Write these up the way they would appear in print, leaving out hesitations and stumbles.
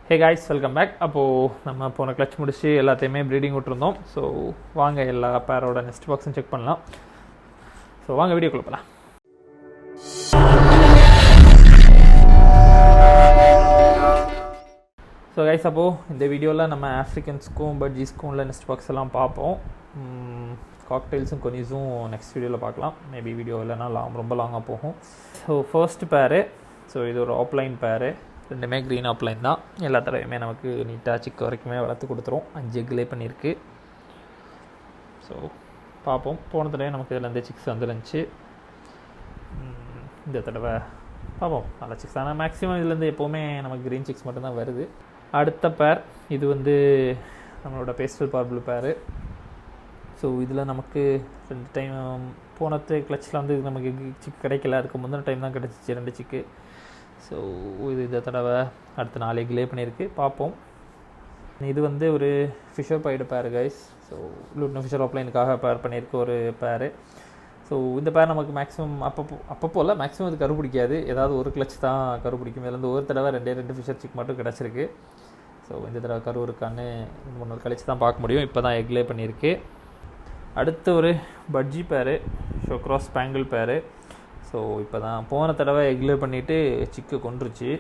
Hey guys, welcome back. அப்போது நம்ம போன கிளச் முடிச்சு எல்லாத்தையுமே ப்ரீடிங் விட்டுருந்தோம். ஸோ வாங்க எல்லா பேரோட நெஸ்ட் பாக்ஸும் செக் பண்ணலாம். ஸோ வாங்க வீடியோ கொடுப்பலாம். ஸோ கைஸ், அப்போது இந்த வீடியோவில் நம்ம ஆஃப்ரிக்கன்ஸ்க்கும் பட்ஜீஸ்க்கும் உள்ள நெஸ்ட் பாக்ஸ் எல்லாம் பார்ப்போம். காக்டெயில்ஸும் கொனிஸும் நெக்ஸ்ட் வீடியோவில் பார்க்கலாம். மேபி வீடியோ இல்லைனா ரொம்ப லாங்காக போகும். ஸோ ஃபர்ஸ்ட் பேரு, ஸோ இது ஒரு ஆப்லைன் பேரு, ரெண்டுமே க்ரீன் ஆப்லைன் தான். எல்லா தடவையுமே நமக்கு நீட்டாக சிக்க வரைக்குமே வளர்த்து கொடுத்துரும். 5 எக்லே பண்ணியிருக்கு. ஸோ பார்ப்போம். போன தடவை நமக்கு இதுலேருந்து சிக்ஸ் வந்துருந்துச்சு. இந்த தடவை பார்ப்போம். நல்ல சிக்ஸ் ஆனால் மேக்ஸிமம் இதுலேருந்து எப்போவுமே நமக்கு க்ரீன் சிக்ஸ் மட்டும்தான் வருது. அடுத்த பேர் இது வந்து நம்மளோட பேஸ்டல் பார்பிள் பேரு. ஸோ இதில் நமக்கு 2 டைம் போன கிளச்சில் வந்து இது நமக்கு சிக்கு கிடைக்கல. அதுக்கு முந்தின டைம் தான் கிடச்சிச்சு 2 சிக்கு. ஸோ இது இந்த தடவை அடுத்த 4 எக்லே பண்ணியிருக்கு. பார்ப்போம். இது வந்து ஒரு ஃபிஷர் பைடு பேர் கைஸ். ஸோ லூட்னோ ஃபிஷர் ஆப்லைனுக்காக பேர் பண்ணியிருக்கு ஒரு பேர். ஸோ இந்த பேர் நமக்கு மேக்ஸிமம் அப்பப்போ இல்லை, மேக்ஸிமம் இது கரு பிடிக்காது. ஏதாவது ஒரு கிளச் தான் கரு பிடிக்கும். இதுலேருந்து ஒரு தடவை 2 ஃபிஷர் சிக் மட்டும் கிடச்சிருக்கு. ஸோ இந்த தடவை கரு இருக்கான்னு 3 கழிச்சு தான் பார்க்க முடியும். இப்போ தான் எக்லே பண்ணியிருக்கு. அடுத்து ஒரு பட்ஜி பேரு, ஷோ க்ராஸ் ஸ்பேங்கிள் பேரு. ஸோ இப்போ தான் போன தடவை எக்லே பண்ணிவிட்டு சிக்கு கொண்டுருச்சு.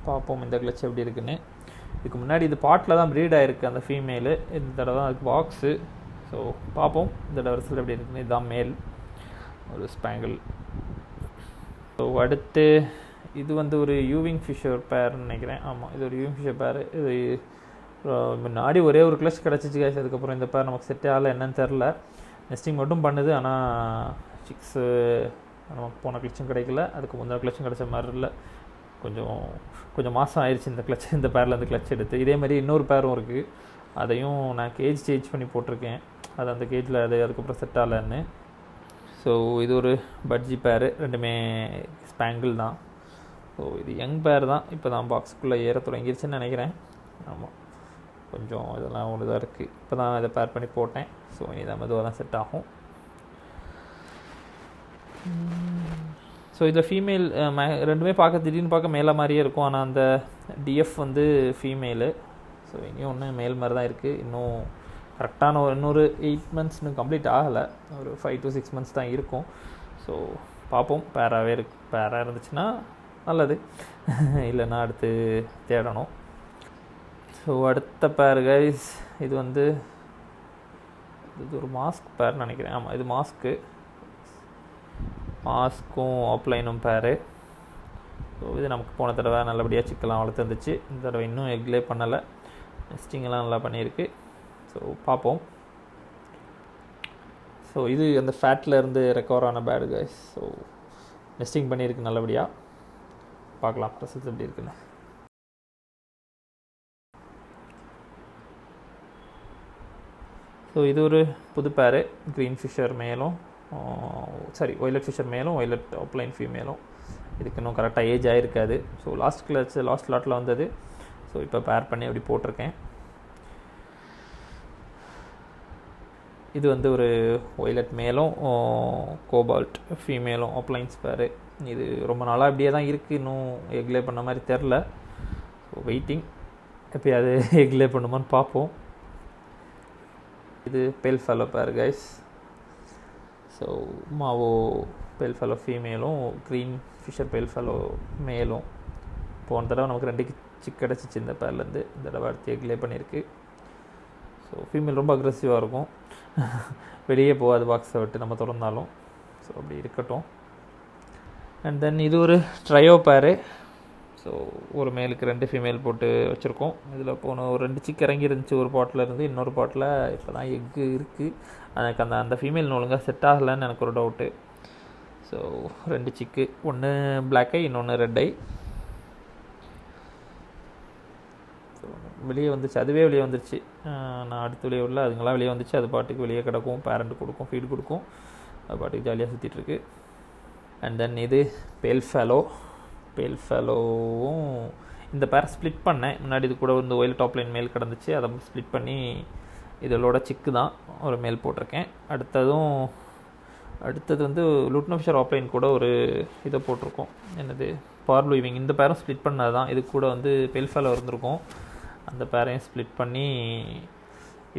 பார்ப்போம் இந்த கிளச் எப்படி இருக்குன்னு. இதுக்கு முன்னாடி இது பாட்டில் தான் ப்ரீட் ஆகிருக்கு அந்த ஃபீமேலு. இந்த தடவை தான் அதுக்கு பாக்ஸு. ஸோ பார்ப்போம் இந்த தடவை ரிசல்ட் எப்படி இருக்குன்னு. இதுதான் மேல் ஒரு ஸ்பேங்கிள். ஸோ அடுத்து இது வந்து ஒரு யூவிங் ஃபிஷர் பேர்னு நினைக்கிறேன். ஆமாம், இது ஒரு யூவிங் ஃபிஷர் பேர். இது முன்னாடி ஒரே ஒரு கிளச் கிடச்சிச்சு காய்ச்சி. அதுக்கப்புறம் இந்த பேர் நமக்கு செட் ஆகலை, என்னன்னு தெரில. நெஸ்டிங் மட்டும் பண்ணுது, ஆனால் சிக்ஸு நமக்கு போன கிளச்சும் கிடைக்கல. அதுக்கு முந்தின கிளச்சும் கிடச்ச மாதிரி இல்லை. கொஞ்சம் மாதம் ஆயிடுச்சு இந்த கிளச், இந்த பேரில் அந்த கிளச் எடுத்து. இதேமாதிரி இன்னொரு பேரும் இருக்குது. அதையும் நான் கேஜ் சேஞ்ச் பண்ணி போட்டிருக்கேன். அது அந்த கேஜில் அதுக்கப்புறம் செட் ஆகலன்னு. ஸோ இது ஒரு பட்ஜி பேரு, ரெண்டுமே ஸ்பேங்கிள் தான். ஸோ இது யங் பேர் தான். இப்போ தான் பாக்ஸுக்குள்ளே ஏற தொடங்கிருச்சுன்னு நினைக்கிறேன். ஆமாம், கொஞ்சம் இதெல்லாம் ஒன்று தான் இருக்குது. இப்போ தான் இதை பேர் பண்ணி போட்டேன். ஸோ இனி தான் மெதுவாக தான் செட் ஆகும். ஸோ இதில் ஃபீமேல் ரெண்டுமே திடீர்னு பார்க்க மேலே மாதிரியே இருக்கும். ஆனால் அந்த டிஎஃப் வந்து ஃபீமேலு. ஸோ இனியும் ஒன்று மேல் மாதிரி தான் இருக்குது. இன்னும் கரெக்டான இன்னொரு 8 months இன்னும் கம்ப்ளீட் ஆகலை. ஒரு 5 to 6 months தான் இருக்கும். ஸோ பார்ப்போம். பேராக இருந்துச்சுன்னா நல்லது, இல்லைன்னா அடுத்து தேடணும். ஸோ அடுத்த பேர் கைஸ், இது வந்து இது ஒரு மாஸ்க் பேர் நினைக்கிறேன். ஆமாம், இது மாஸ்க்கும் ஆப்லைனும் பேரு. ஸோ இது நமக்கு போன தடவை நல்லபடியாக சிக்கெல்லாம் வளர்த்து இருந்துச்சு. இந்த தடவை இன்னும் எக்லே பண்ணலை. நெஸ்டிங்கெல்லாம் நல்லா பண்ணியிருக்கு. ஸோ பார்ப்போம். ஸோ இது அந்த ஃபேட்டில் இருந்து ரெக்கவர் ஆன பேடு கைஸ். ஸோ நெஸ்டிங் பண்ணியிருக்கு நல்லபடியாக. பார்க்கலாம் ரிசல்ட்ஸ் எப்படி இருக்குன்னு. ஸோ இது ஒரு புது பேரு, க்ரீன் ஃபிஷர் மேலும் ஒய்லட் ஃபிஷர் மேலும் ஒய்லட் ஆப்லைன் ஃபீமேலும். இதுக்கு இன்னும் கரெக்டாக ஏஜ் ஆகிருக்காது. ஸோ லாஸ்ட் லாட்டில் வந்தது. ஸோ இப்போ பேர் பண்ணி அப்படி போட்டிருக்கேன். இது வந்து ஒரு ஒய்லட் மேலும் கோபால்ட் ஃபீமேலும் ஆப்லைன்ஸ் பேர். இது ரொம்ப நாளாக இப்படியே தான் இருக்குது. இன்னும் எக்லே பண்ண மாதிரி தெரில. ஸோ வெயிட்டிங், எப்போயாவது எக்லே பண்ணுமான்னு பார்ப்போம். இது பேல் ஃபெலோ பேர் கைஸ். ஸோ மாவோ பேல் ஃபெலோ ஃபீமேலும் க்ரீன் ஃபிஷர் பேல் ஃபெலோ மேலும். போன தடவை நமக்கு 2 சிக் கிடச்சிச்சு இந்த பேர்லேருந்து. இந்த தடவை அடுத்து எக்லே பண்ணியிருக்கு. ஸோ ஃபீமேல் ரொம்ப அக்ரெசிவாக இருக்கும். வெளியே போகாது பாக்ஸை விட்டு நம்ம திறந்தாலும். ஸோ அப்படி இருக்கட்டும். அண்ட் தென் இது ஒரு ட்ரையோ பேரு. ஸோ ஒரு மேலுக்கு 2 ஃபீமேல் போட்டு வச்சுருக்கோம். இதில் போன ஒரு 2 சிக் இறங்கி இருந்துச்சு ஒரு பாட்டில் இருந்து. இன்னொரு பாட்டில் இப்போ தான் எக்கு இருக்குது. எனக்கு அந்த ஃபீமேல் ஒழுங்காக செட் ஆகலைன்னு எனக்கு ஒரு டவுட்டு. ஸோ 2 சிக்கு, ஒன்று பிளாக் ஐ, இன்னொன்று ரெட் ஐ. ஸோ வெளியே வந்துச்சு, அதுவே வெளியே வந்துருச்சு. நான் அடுத்து வெளியே உள்ள அதுங்களாம் வெளியே வந்துச்சு. அது பாட்டுக்கு வெளியே கிடக்கும், பேரண்ட் கொடுக்கும், ஃபீடு கொடுக்கும். அது பாட்டுக்கு ஜாலியாக சுற்றிட்டுருக்கு. அண்ட் தென் இது பேல் ஃபெலோவும் இந்த பேரை ஸ்ப்ளிட் பண்ணேன் முன்னாடி. இது கூட வந்து ஒயில் டாப் லைன் மேல் கிடந்துச்சு. அதை ஸ்ப்ளிட் பண்ணி இதோட சிக்கு தான் ஒரு மேல் போட்டிருக்கேன். அடுத்தது வந்து லூட்னோ ஃபிஷர் ஆப்லைன் கூட ஒரு இதை போட்டிருக்கோம். என்னது பார்பிள் வீவிங். இந்த பேரும் ஸ்ப்ளிட் பண்ணது தான். இது கூட வந்து பேல் ஃபெலோ இருந்திருக்கும். அந்த பேரையும் ஸ்ப்ளிட் பண்ணி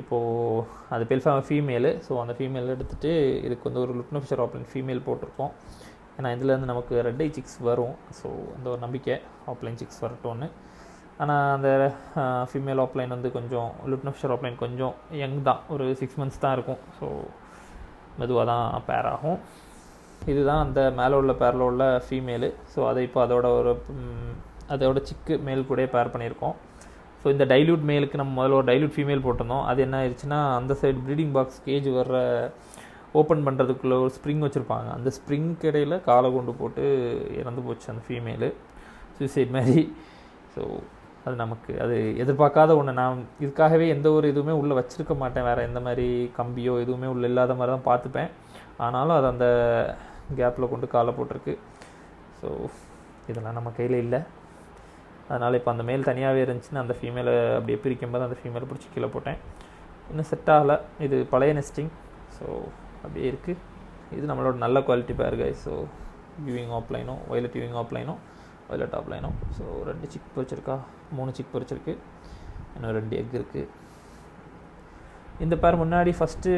இப்போது அது பெல்ஃபா ஃபீமேலு. ஸோ அந்த ஃபீமேல் எடுத்துகிட்டு இதுக்கு வந்து ஒரு லுட்னோ ஃபிஷர் ஆப்லைன் ஃபீமேல் போட்டிருக்கோம். ஏன்னா இதுலேருந்து நமக்கு ரெட் ஐ சிக்ஸ் வரும். ஸோ அந்த ஒரு நம்பிக்கை ஆப்லைன் சிக்ஸ் வரட்டும்னு. ஆனால் அந்த ஃபீமேல் ஆப்லைன் வந்து கொஞ்சம் லுட்னோ ஃபிஷர் ஆப்லைன் கொஞ்சம் யங் தான், ஒரு 6 months தான் இருக்கும். ஸோ மெதுவாக தான் பேர் ஆகும். இதுதான் அந்த மேலே உள்ள பேரில் உள்ள ஃபீமேலு. ஸோ அதை இப்போ அதோட சிக்கு மேல் கூட பேர் பண்ணியிருக்கோம். ஸோ இந்த டைல்யூட் மேலுக்கு நம்ம முதல்ல ஒரு டைல்யூட் ஃபீமேல் போட்டிருந்தோம். அது என்ன ஆயிடுச்சுன்னா, அந்த சைடு ப்ரீடிங் பாக்ஸ் கேஜ் வர்ற ஓப்பன் பண்ணுறதுக்குள்ளே ஒரு ஸ்ப்ரிங் வச்சுருப்பாங்க. அந்த ஸ்ப்ரிங்க்கு இடையில் காலை கொண்டு போட்டு இறந்து போச்சு அந்த ஃபீமேலு, சூசைட் மாதிரி. ஸோ அது நமக்கு அது எதிர்பார்க்காத ஒன்று. நான் இதுக்காகவே எந்த ஒரு இதுவுமே உள்ளே வச்சுருக்க மாட்டேன். வேறு எந்த மாதிரி கம்பியோ எதுவுமே உள்ளே இல்லாத மாதிரி தான் பார்த்துப்பேன். ஆனாலும் அது அந்த கேப்பில் கொண்டு காலை போட்டிருக்கு. ஸோ இதெல்லாம் நம்ம கையில் இல்லை. அதனால் இப்போ அந்த மேல் தனியாகவே இருந்துச்சுன்னு அந்த ஃபீமேலை அப்படியே பிரிக்கும்போது அந்த ஃபீமேலை பிடிச்சி கீழே போட்டேன். இன்னும் செட் ஆகலை. இது பழைய நெஸ்டிங். ஸோ அப்படியே இருக்குது. இது நம்மளோட நல்ல குவாலிட்டி பேர் கைஸ். ஸோ யூவிங் ஆப்லைனும் வயலட் யூவிங் ஆப்லைனும் வயலட் ஆப்லைனும். ஸோ 2 சிக் பொரிச்சிருக்கா, 3 சிக் பொரிச்சிருக்கு, இன்னும் 2 எக் இருக்குது. இந்த பேர் முன்னாடி ஃபஸ்ட்டு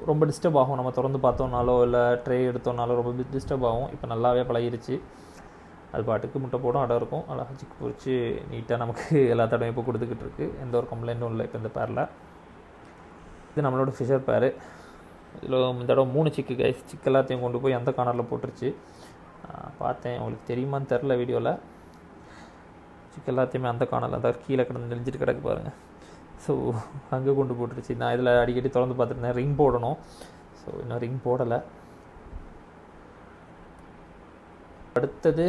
ரொம்ப டிஸ்டர்ப் ஆகும். நம்ம திறந்து பார்த்தோம்னாலோ இல்லை ட்ரே எடுத்தோம்னாலோ ரொம்ப டிஸ்டர்ப் ஆகும். இப்போ நல்லாவே பழகிருச்சு. அது பாட்டுக்கு முட்டை போடும், அடம் இருக்கும், அழகாக சிக்கு பொரிச்சு நீட்டாக நமக்கு எல்லா தடவையும் இப்போ கொடுத்துக்கிட்டு இருக்குது. எந்த ஒரு கம்ப்ளைண்ட்டும் இல்லை இப்போ இந்த பேரில். இது நம்மளோட ஃபிஷர் பேர். இதில் இந்த தடவை 3 சிக்கு கைஸ். சிக்கு எல்லாத்தையும் கொண்டு போய் அந்த கார்னரில் போட்டுருச்சு. பார்த்தேன், உங்களுக்கு தெரியுமான்னு தெரில வீடியோவில். சிக்கு எல்லாத்தையுமே அந்த கார்னரில் தான் கீழே கிடந்து நெளிஞ்சிட்டு கிடக்கு பாருங்கள். ஸோ அங்கே கொண்டு போட்டுருச்சு. நான் இதில் அடிக்கடி திறந்து பார்த்துருந்தேன். ரிங் போடணும். ஸோ இன்னும் ரிங் போடலை. அடுத்தது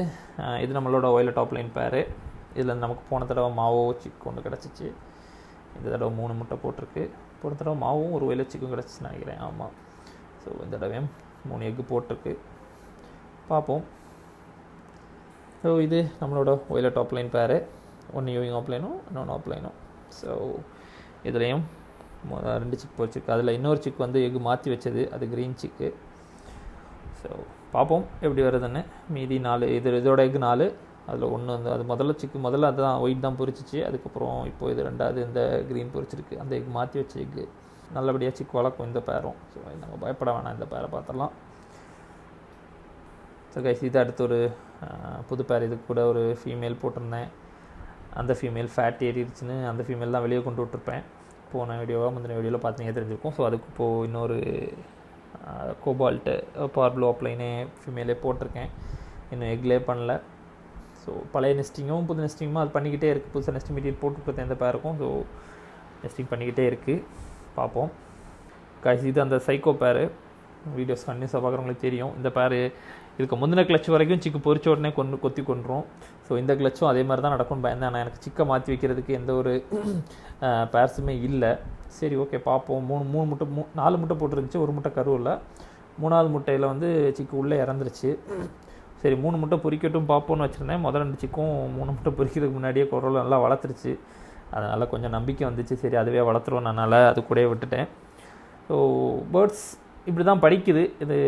இது நம்மளோட வயலட் ஆப்லைன் பேர். இதில் நமக்கு போன தடவை மாவோ சிக்கு ஒன்று கிடச்சிச்சு. இந்த தடவை 3 முட்டை போட்டிருக்கு. போன தடவை மாவும் ஒரு வயலட் சிக்கும் கிடச்சிச்சு நினைக்கிறேன். ஆமாம். ஸோ இந்த தடவையும் 3 எக்கு போட்டிருக்கு. பார்ப்போம். ஸோ இது நம்மளோட வயலட் ஆப்லைன் பேர். 1 யூவிங் ஆப்லைனும் இன்னொன்று ஆப்லைனும். ஸோ இதுலேயும் 2 சிக் போச்சிருக்கு. அதில் இன்னொரு சிக் வந்து எக்கு மாற்றி வச்சது, அது க்ரீன் சிக்கு. ஸோ பார்ப்போம் எப்படி வருதுன்னு. மீதி 4 இதோட எக்கு 4. அதில் 1 வந்து அது முதல்ல அதுதான் ஒயிட் தான் பொரிச்சிச்சு. அதுக்கப்புறம் இப்போது இது 2வது இந்த க்ரீன் பொரிச்சிருக்கு. அந்த எக் மாற்றி வச்ச எக்கு நல்லபடியாக சிக்கு வளர்க்கும் இந்த பேரும். ஸோ நம்ம பயப்பட வேணாம், இந்த பேரை பார்த்துடலாம். ஸோ கைஸ் இது அடுத்து ஒரு புது பேர். இது கூட ஒரு ஃபீமேல் போட்டிருந்தேன். அந்த ஃபீமேல் ஃபேட் ஏறிடுச்சுன்னு அந்த ஃபீமேல் தான் வெளியே கொண்டு விட்டுருப்பேன். போன முந்தின வீடியோவில் பார்த்தீங்கன்னா தெரிஞ்சிருக்கும். ஸோ அதுக்கு இப்போது இன்னொரு கோபால்ட்டு பார்ப்ளோ ஆப்லைனே ஃபீமேலே போட்டிருக்கேன். இன்னும் எக்லே பண்ணல. ஸோ பழைய நெஸ்டிங்கும் புது நெஸ்டிங்குமா அது பண்ணிக்கிட்டே இருக்குது. புதுசாக நெஸ்டிங் மெட்டீரியல் போட்டுக்கிட்டு எந்த பேருக்கும். ஸோ நெஸ்டிங் பண்ணிக்கிட்டே இருக்குது. பார்ப்போம். காய்ச்சி இது அந்த சைக்கோ பேர். வீடியோஸ் கண்டினியூஸாக பார்க்குறவங்களுக்கு தெரியும். இந்த பேர் இதுக்கு முந்தின கிளச் வரைக்கும் சிக்கு பொரிச்ச உடனே கொத்தி கொண்டுரும். ஸோ இந்த கிளச்சும் அதே மாதிரி தான் நடக்கும்னு பயந்தேன். ஆனால் எனக்கு சிக்கை மாற்றி வைக்கிறதுக்கு எந்த ஒரு பேர்ஸுமே இல்லை. சரி ஓகே பார்ப்போம். 4 முட்டை போட்டுருந்துச்சு. 1 முட்டை கருவில். 3வது முட்டையில் வந்து சிக்கு உள்ளே இறந்துருச்சு. சரி 3 முட்டை பொரிக்கட்டும் பார்ப்போன்னு வச்சுருந்தேன். முதல் 2 சிக்கும் 3 முட்டை பொரிக்கிறதுக்கு முன்னாடியே குரல் நல்லா வளர்த்துருச்சு. அதனால் கொஞ்சம் நம்பிக்கை வந்துச்சு. சரி அதுவே வளர்த்துருவோம். அதனால் அது கூட விட்டுட்டேன். ஸோ பேர்ட்ஸ் இப்படி தான் படிக்குது. இது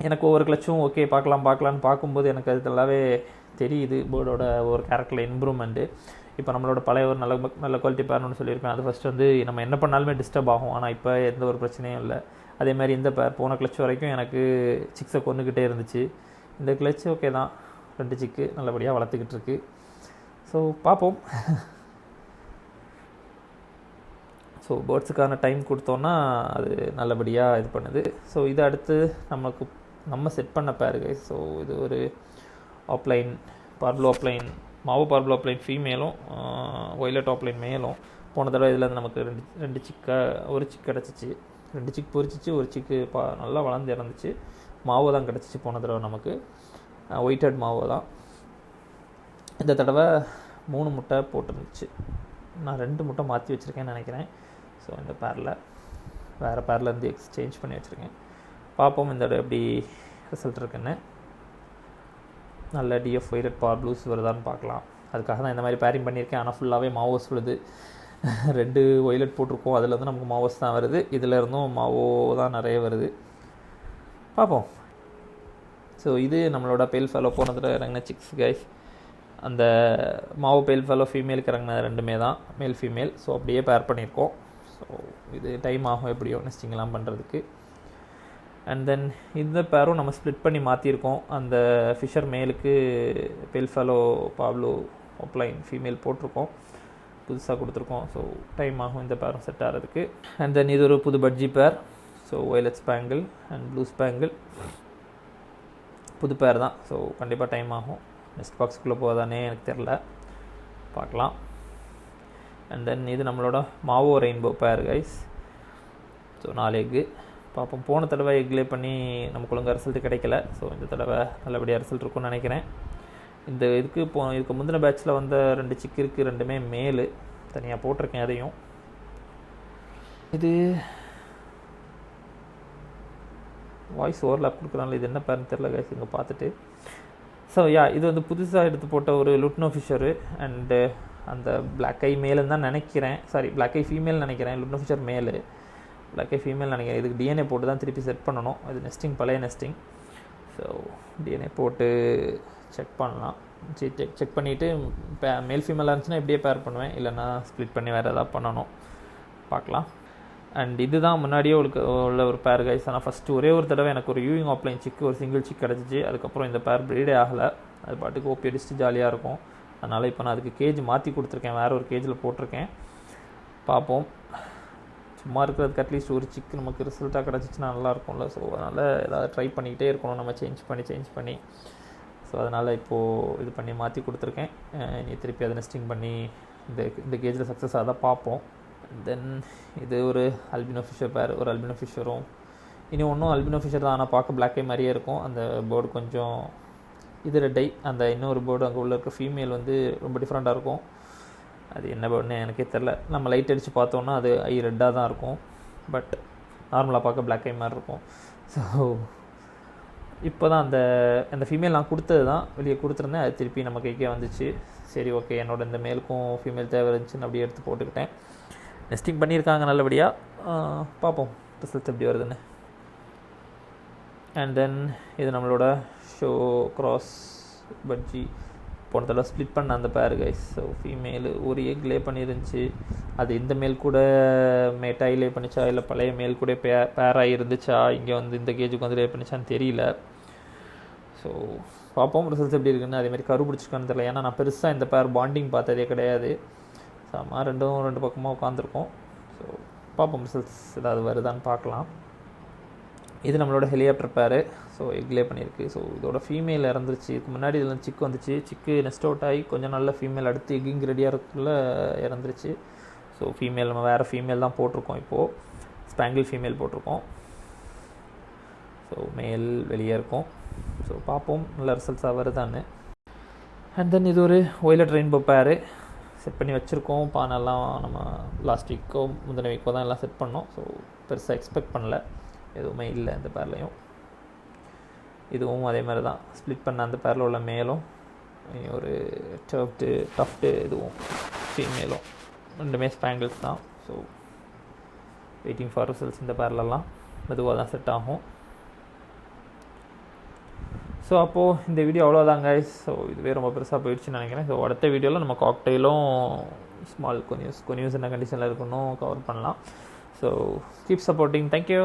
எனக்கு ஒவ்வொரு கிளச்சும் ஓகே பார்க்கலான்னு பார்க்கும்போது எனக்கு அது நல்லாவே தெரியுது பேர்டோட ஒரு கேரக்டரில் இம்ப்ரூவ்மெண்ட்டு. இப்போ நம்மளோட பழைய ஒரு நல்ல குவாலிட்டி பேர்னு சொல்லியிருப்பேன். அது ஃபஸ்ட்டு வந்து நம்ம என்ன பண்ணாலுமே டிஸ்டர்ப் ஆகும். ஆனால் இப்போ எந்த ஒரு பிரச்சனையும் இல்லை. அதே மாதிரி இந்த பேர் போன கிளச் வரைக்கும் எனக்கு சிக்ஸை கொண்டுக்கிட்டே இருந்துச்சு. இந்த கிளச் ஓகே தான். 2 சிக்கு நல்லபடியாக வளர்த்துக்கிட்டு இருக்கு. ஸோ பார்ப்போம். ஸோ பேர்ட்ஸுக்கான டைம் கொடுத்தோன்னா அது நல்லபடியாக இது பண்ணுது. ஸோ இதை அடுத்து நம்ம செட் பண்ண பேர் கைஸ். ஸோ இது ஒரு ஆப்லைன் பார்ப்ளோ ஆப்லைன் மாவு பார்ப்ளோ ஆப்லைன் ஃபீமேலும் வயலட் ஆப்லைன் மேலும். போன தடவை இதில் நமக்கு 2 சிக்கை 1 சிக் கிடச்சிச்சு. 2 சிக் பொரிச்சிச்சு. 1 சிக்கு நல்லா வளர்ந்து இறந்துச்சு. மாவு தான் கிடச்சிச்சு போன தடவை நமக்கு. ஒயிட்டட் மாவு தான். இந்த தடவை 3 முட்டை போட்டுருந்துச்சு. நான் 2 முட்டை மாற்றி வச்சுருக்கேன்னு நினைக்கிறேன். ஸோ இந்த பேரில் வேறு பேர்லேருந்து எக்ஸ்சேஞ்ச் பண்ணி வச்சுருக்கேன். பார்ப்போம் இந்த தடவை எப்படி ரிசல்ட் இருக்குன்னு. நல்ல டிஎஃப் வைரட் பார் ப்ளூஸ் வருதான்னு பார்க்கலாம். அதுக்காக தான் இந்த மாதிரி பேரிங் பண்ணியிருக்கேன். ஆனால் ஃபுல்லாகவே மாவோஸ் வருது. 2 ஒய்லட் போட்டிருக்கோம். அதில் வந்து நமக்கு மாவோஸ் தான் வருது. இதில் இருந்தும் மாவோ தான் நிறைய வருது. பார்ப்போம். ஸோ இது நம்மளோட பெல் ஃபெலோ போனதில் இறங்கின சிக்ஸ் கைஸ். அந்த மாவு பேல் ஃபெல்லோ ஃபீமேலுக்கு இறங்கின ரெண்டுமே தான் மேல் ஃபீமேல். ஸோ அப்படியே பேர் பண்ணியிருக்கோம். ஸோ இது டைம் ஆகும் எப்படியோ நெஸ்டிங்லாம் பண்ணுறதுக்கு. அண்ட் தென் இந்த பேரும் நம்ம ஸ்ப்ளிட் பண்ணி மாற்றிருக்கோம். அந்த ஃபிஷர் மேலுக்கு பேல் ஃபெல்லோ பாப்லோ ஒப்லைன் ஃபீமேல் போட்டிருக்கோம், புதுசாக கொடுத்துருக்கோம். ஸோ டைம் ஆகும் இந்த பேரும் செட் ஆகிறதுக்கு. அண்ட் தென் இது ஒரு புது பட்ஜி பேர். So violet spangle and blue spangle புது பேர் தான். ஸோ கண்டிப்பாக டைம் ஆகும். நெக்ஸ்ட் பாக்ஸுக்குள்ளே போதானே எனக்கு தெரில, பார்க்கலாம். அண்ட் தென் இது நம்மளோட மாவோ ரெயின்போ பேர் கைஸ். ஸோ 4 எக்கு பார்ப்போம். போன தடவை எக்லே பண்ணி நமக்கு ஒழுங்காக ரிசல்ட் கிடைக்கல. ஸோ இந்த தடவை நல்லபடியாக ரிசல்ட் இருக்கும்னு நினைக்கிறேன். இந்த இதுக்கு முந்தின பேட்சில் வந்த 2 சிக்கு இருக்குது, ரெண்டுமே மேலு. தனியாக போட்டிருக்கேன் அதையும். இது வாய்ஸ் ஓவர்லாப் கொடுக்குறாங்களே, இது என்ன பேருன்னு தெரில கைஸ், இங்கே பார்த்துட்டு. ஸோ இது வந்து புதுசாக எடுத்து போட்ட ஒரு லுட்னோ ஃபிஷரு. அண்டு அந்த பிளாக் ஐ மேலுன்னு தான் நினைக்கிறேன். சாரி, பிளாக் ஐ ஃபீமேல் நினைக்கிறேன். லுட்னோ ஃபிஷர் மேலு, பிளாக் ஐ ஃபீமேல் நினைக்கிறேன். இதுக்கு டிஎன்ஏ போட்டு தான் திருப்பி செட் பண்ணணும். இது நெஸ்டிங், பழைய நெஸ்டிங். ஸோ டிஎன்ஏ போட்டு செக் பண்ணலாம். செக் பண்ணிவிட்டு மேல் ஃபீமேலாக இருந்துச்சுன்னா இப்படியே பேர் பண்ணுவேன், இல்லைனா ஸ்ப்ளிட் பண்ணி வேறு எதாவது பண்ணணும், பார்க்கலாம். அண்ட் இதுதான் முன்னாடியே உள்ள ஒரு பேர் கைஸ். ஆனால் ஃபஸ்ட்டு ஒரே ஒரு தடவை எனக்கு ஒரு யூவிங் ஆப்லைன் சிக்கு, ஒரு சிங்கிள் சிக் கிடச்சிச்சு. அதுக்கப்புறம் இந்த பேர் ப்ரீடே ஆகலை. அது பாட்டுக்கு ஓபி அடிச்சுட்டு ஜாலியாக இருக்கும். அதனால் இப்போ நான் அதுக்கு கேஜ் மாற்றி கொடுத்துருக்கேன், வேறு ஒரு கேஜில் போட்டிருக்கேன். பார்ப்போம். சும்மா இருக்கிறதுக்கு அட்லீஸ்ட் ஒரு சிக்கு நமக்கு ரிசல்ட்டாக கிடச்சிச்சின்னா நல்லாயிருக்கும்ல. ஸோ அதனால் ஏதாவது ட்ரை பண்ணிக்கிட்டே இருக்கணும் நம்ம, சேஞ்ச் பண்ணி. ஸோ அதனால் இப்போது இது பண்ணி மாற்றி கொடுத்துருக்கேன். நீ திருப்பி அதை நெஸ்டிங் பண்ணி இந்த கேஜில் சக்ஸஸ் ஆக தான் பார்ப்போம். தென் இது ஒரு அல்பினோ ஃபிஷர் பேர், ஒரு அல்பினோ ஃபிஷரும். இனி ஒன்றும் அல்பினோ ஃபிஷர் தான், ஆனால் பார்க்க பிளாக் ஐ மாதிரியே இருக்கும். அந்த பேர்டு கொஞ்சம் இது ரெட் ஐ. அந்த இன்னொரு பேர்டு அங்கே உள்ள இருக்க ஃபீமேல் வந்து ரொம்ப டிஃப்ரெண்ட்டாக இருக்கும். அது என்ன பேர்டுன்னு எனக்கே தெரில. நம்ம லைட் அடித்து பார்த்தோன்னா அது ஐ ரெட்டாக தான் இருக்கும். பட் நார்மலாக பார்க்க பிளாக் ஐ மாதிரி இருக்கும். ஸோ இப்போ தான் அந்த ஃபீமேல் நான் கொடுத்தது தான், வெளியே கொடுத்துருந்தேன். அது திருப்பி நம்ம கைக்கே வந்துச்சு. சரி, ஓகே, என்னோட இந்த மேலுக்கும் ஃபீமேல் தேவை இருந்துச்சுன்னு அப்படியே எடுத்து போட்டுக்கிட்டேன். நெஸ்டிங் பண்ணியிருக்காங்க நல்லபடியாக. பார்ப்போம் ரிசல்ட்ஸ் எப்படி வருதுன்னு. அண்ட் தென் இது நம்மளோட ஷோ கிராஸ் பட்ஜி. போன தடவை ஸ்ப்ளிட் பண்ண அந்த பேர் கைஸ். ஸோ ஃபீமேலு ஒரு எக் லே பண்ணியிருந்துச்சு. அது இந்த மேல் கூட மேட்டாகி லே பண்ணிச்சா, இல்லை பழைய மேல் கூட பேராகி இருந்துச்சா, இங்கே வந்து இந்த கேஜுக்கு வந்து லே பண்ணிச்சான்னு தெரியல. ஸோ பார்ப்போம் ரிசல்ட்ஸ் எப்படி இருக்குன்னு. அதேமாதிரி கரு பிடிச்சிருக்கான்னு தெரியல. ஏன்னா நான் பெருசாக இந்த பேர் பாண்டிங் பார்த்ததே கிடையாது. சாமா ரெண்டு பக்கமாக உட்காந்துருக்கோம். ஸோ பார்ப்போம் ரிசல்ட்ஸ் ஏதாவது வருதான்னு பார்க்கலாம். இது நம்மளோட ஹெலிகாப்டர் பேர். ஸோ எக்லே பண்ணியிருக்கு. ஸோ இதோட ஃபீமேல் இறந்துருச்சு. இதுக்கு முன்னாடி இதில் சிக்கு வந்துச்சு. சிக்கு நெஸ்ட் அவுட் ஆகி கொஞ்சம் நல்ல ஃபீமேல் அடுத்து எக்கிங் ரெடியாக இருக்குள்ள இறந்துருச்சு. ஸோ ஃபீமேல் நம்ம வேறு ஃபீமேல் தான் போட்டிருக்கோம். இப்போது ஸ்பேங்கிள் ஃபீமேல் போட்டிருக்கோம். ஸோ மேல் வெளியே இருக்கும். ஸோ பார்ப்போம் நல்ல ரிசல்ட்ஸாக வருதான்னு. அண்ட் தென் இது ஒரு வயலட் ரெயின்போ பேர் செட் பண்ணி வச்சுருக்கோம். பானெல்லாம் நம்ம லாஸ்ட் வீக்கோ முந்தின வீக்கோ தான் எல்லாம் செட் பண்ணோம். ஸோ பெருசாக எக்ஸ்பெக்ட் பண்ணல, எதுவுமே இல்லை இந்த பேர்லையும். இதுவும் அதே மாதிரி தான், ஸ்ப்ளிட் பண்ண அந்த பேரில் உள்ள மேலும் ஒரு டஃப்ட்டு இதுவும் ஃபீமேலும் ரெண்டுமே ஸ்பேங்கிள்ஸ் தான். So waiting for results. இந்த பேர்லலாம் மெதுவாக தான் செட் ஆகும். ஸோ அப்போது இந்த வீடியோ அவ்வளோதாங்க. ஸோ இதுவே ரொம்ப பெருசாக போயிடுச்சுன்னு நினைக்கிறேன். ஸோ அடுத்த வீடியோவில் நம்ம காக்டெயிலும் ஸ்மால் கொனியூஸ் என்ன கண்டிஷனில் இருக்குன்னு கவர் பண்ணலாம். So keep supporting. தேங்க்யூ.